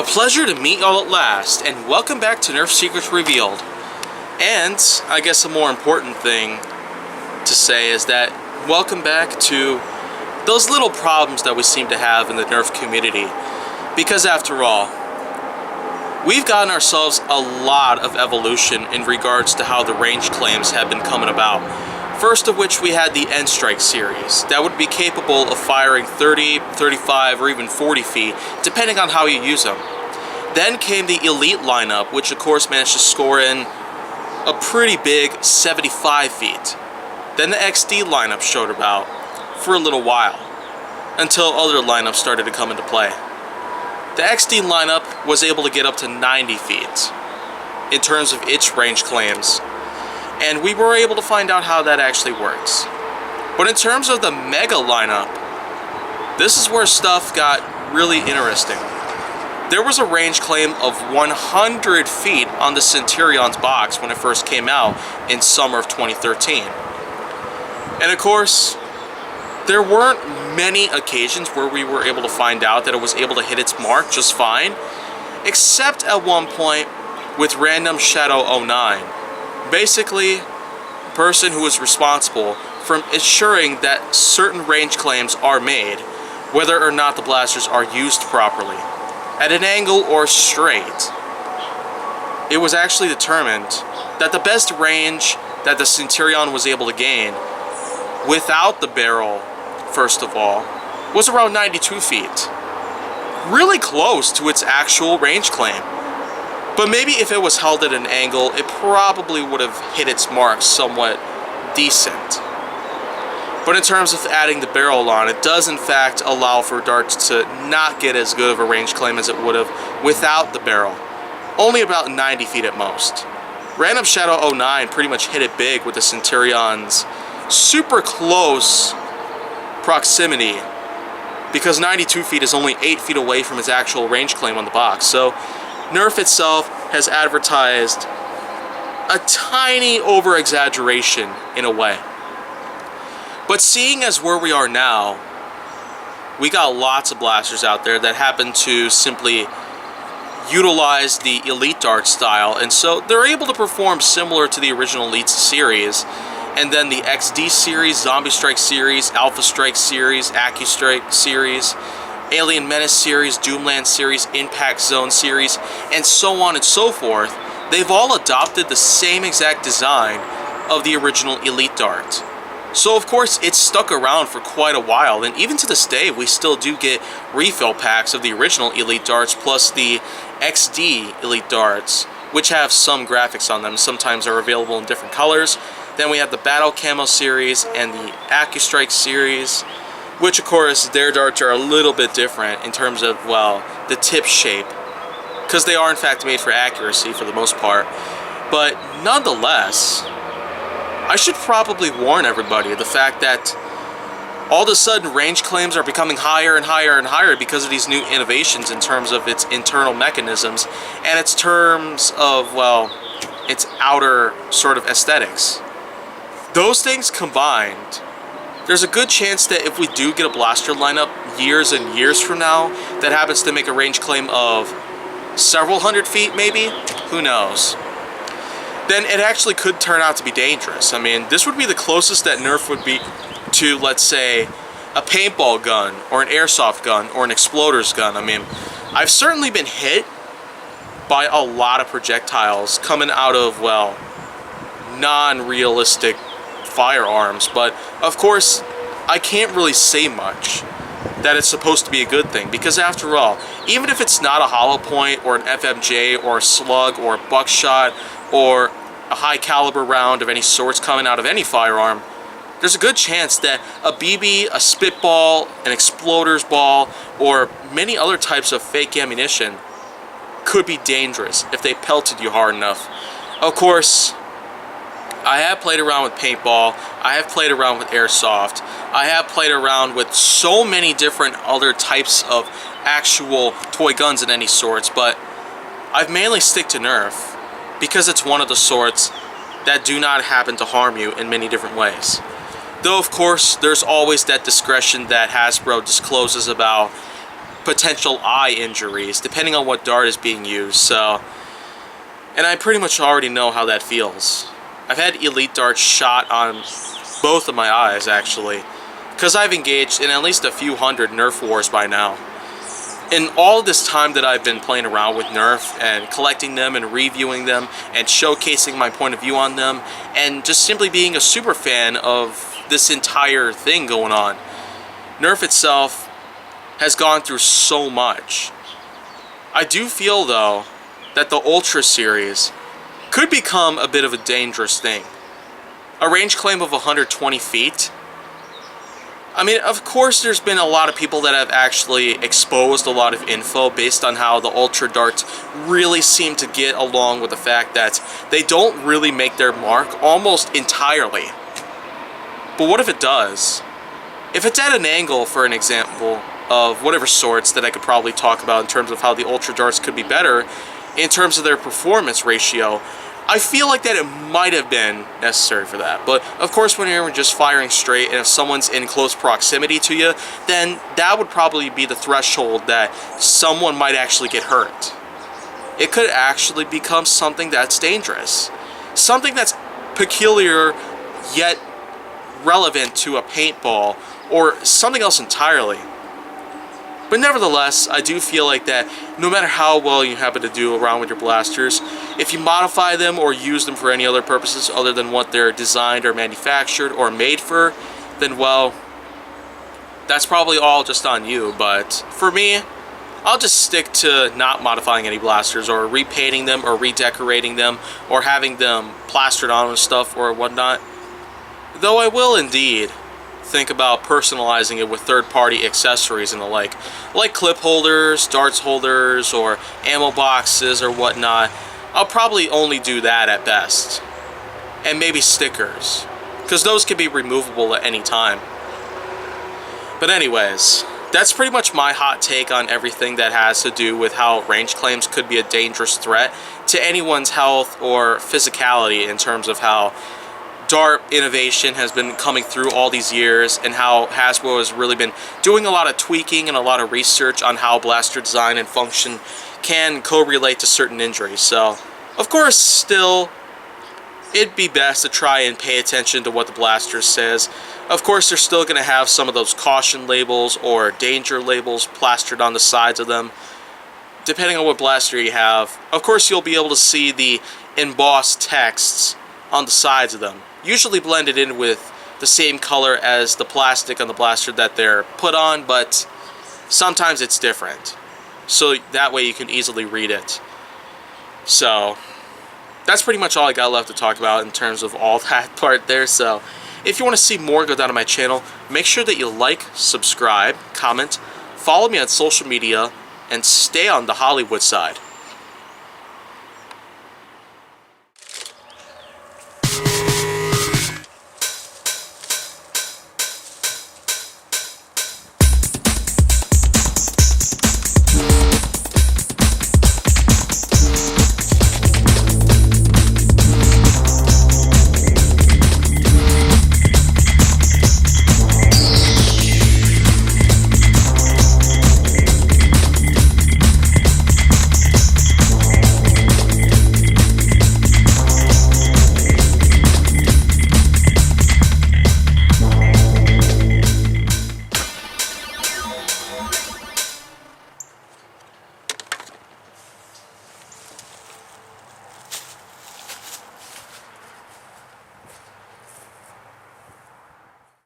pleasure to meet y'all at last, and welcome back to Nerf Secrets Revealed. And I guess a more important thing to say is that welcome back to those little problems that we seem to have in the Nerf community. Because after all, we've gotten ourselves a lot of evolution in regards to how the range claims have been coming about. First of which we had the N-Strike series that would be capable of firing 30, 35, or even 40 feet, depending on how you use them. Then came the Elite lineup, which of course managed to score in a pretty big 75 feet. Then the XD lineup showed about for a little while, until other lineups started to come into play. The XD lineup was able to get up to 90 feet in terms of its range claims, and we were able to find out how that actually works. But in terms of the Mega lineup, this is where stuff got really interesting. There was a range claim of 100 feet on the Centurion's box when it first came out in summer of 2013. And of course, there weren't many occasions where we were able to find out that it was able to hit its mark just fine, except at one point with Random Shadow 09. Basically, the person who is responsible for ensuring that certain range claims are made, whether or not the blasters are used properly, at an angle or straight. It was actually determined that the best range that the Centurion was able to gain without the barrel, first of all, was around 92 feet. Really close to its actual range claim. But maybe if it was held at an angle, it probably would have hit its mark somewhat decent. But in terms of adding the barrel on, it does in fact allow for darts to not get as good of a range claim as it would have without the barrel. Only about 90 feet at most. Random Shadow 09 pretty much hit it big with the Centurion's super close proximity, because 92 feet is only 8 feet away from its actual range claim on the box. So Nerf itself has advertised a tiny over-exaggeration in a way. But seeing as where we are now, we got lots of blasters out there that happen to simply utilize the Elite Dart style, and so they're able to perform similar to the original Elite series, and then the XD series, Zombie Strike series, Alpha Strike series, AccuStrike series, Alien Menace series, Doomland series, Impact Zone series, and so on and so forth. They've all adopted the same exact design of the original Elite Dart. So of course it's stuck around for quite a while, and even to this day we still do get refill packs of the original Elite Darts plus the XD Elite Darts, which have some graphics on them. Sometimes are available in different colors. Then we have the Battle Camo series and the AccuStrike series, which of course their darts are a little bit different in terms of, well, the tip shape, because they are in fact made for accuracy for the most part. But nonetheless, I should probably warn everybody of the fact that all of a sudden range claims are becoming higher and higher and higher because of these new innovations in terms of its internal mechanisms and its terms of, well, its outer sort of aesthetics. Those things combined, there's a good chance that if we do get a blaster lineup years and years from now that happens to make a range claim of several hundred feet maybe, who knows, then it actually could turn out to be dangerous. I mean, this would be the closest that Nerf would be to, let's say, a paintball gun or an airsoft gun or an exploder's gun. I mean, I've certainly been hit by a lot of projectiles coming out of, well, non-realistic firearms, but of course I can't really say much that it's supposed to be a good thing, because after all, even if it's not a hollow point or an FMJ or a slug or a buckshot or a high caliber round of any sorts coming out of any firearm, there's a good chance that a BB, a spitball, an exploder's ball, or many other types of fake ammunition could be dangerous if they pelted you hard enough. Of course, I have played around with paintball, I have played around with airsoft, I have played around with so many different other types of actual toy guns of any sorts, but I've mainly stick to Nerf because it's one of the sorts that do not happen to harm you in many different ways. Though of course there's always that discretion that Hasbro discloses about potential eye injuries, depending on what dart is being used. So, and I pretty much already know how that feels. I've had elite darts shot on both of my eyes, actually, because I've engaged in at least a few hundred Nerf wars by now. In all this time that I've been playing around with Nerf and collecting them and reviewing them and showcasing my point of view on them and just simply being a super fan of this entire thing going on, Nerf itself has gone through so much. I do feel, though, that the Ultra series could become a bit of a dangerous thing. A range claim of 120 feet. I mean, of course there's been a lot of people that have actually exposed a lot of info based on how the Ultra darts really seem to get along with the fact that they don't really make their mark almost entirely. But what if it does? If it's at an angle, for an example, of whatever sorts that I could probably talk about in terms of how the Ultra darts could be better in terms of their performance ratio, I feel like that it might have been necessary for that. But of course, when you're just firing straight and if someone's in close proximity to you, then that would probably be the threshold that someone might actually get hurt. It could actually become something that's dangerous. Something that's peculiar yet relevant to a paintball or something else entirely. But nevertheless, I do feel like that no matter how well you happen to do around with your blasters, if you modify them or use them for any other purposes other than what they're designed or manufactured or made for, then well, that's probably all just on you. But for me, I'll just stick to not modifying any blasters or repainting them or redecorating them or having them plastered on with stuff or whatnot. Though I will indeed think about personalizing it with third-party accessories and the like clip holders, darts holders, or ammo boxes or whatnot. I'll probably only do that at best. And maybe stickers, because those can be removable at any time. But anyways, that's pretty much my hot take on everything that has to do with how range claims could be a dangerous threat to anyone's health or physicality in terms of how dart innovation has been coming through all these years and how Hasbro has really been doing a lot of tweaking and a lot of research on how blaster design and function can correlate to certain injuries. So, of course, still, it'd be best to try and pay attention to what the blaster says. Of course, they're still going to have some of those caution labels or danger labels plastered on the sides of them, depending on what blaster you have. Of course, you'll be able to see the embossed texts on the sides of them, usually blended in with the same color as the plastic on the blaster that they're put on, but sometimes it's different. So that way you can easily read it. So that's pretty much all I got left to talk about in terms of all that part there. So if you want to see more, go down to my channel. Make sure that you like, subscribe, comment, follow me on social media, and stay on the Hollywood side.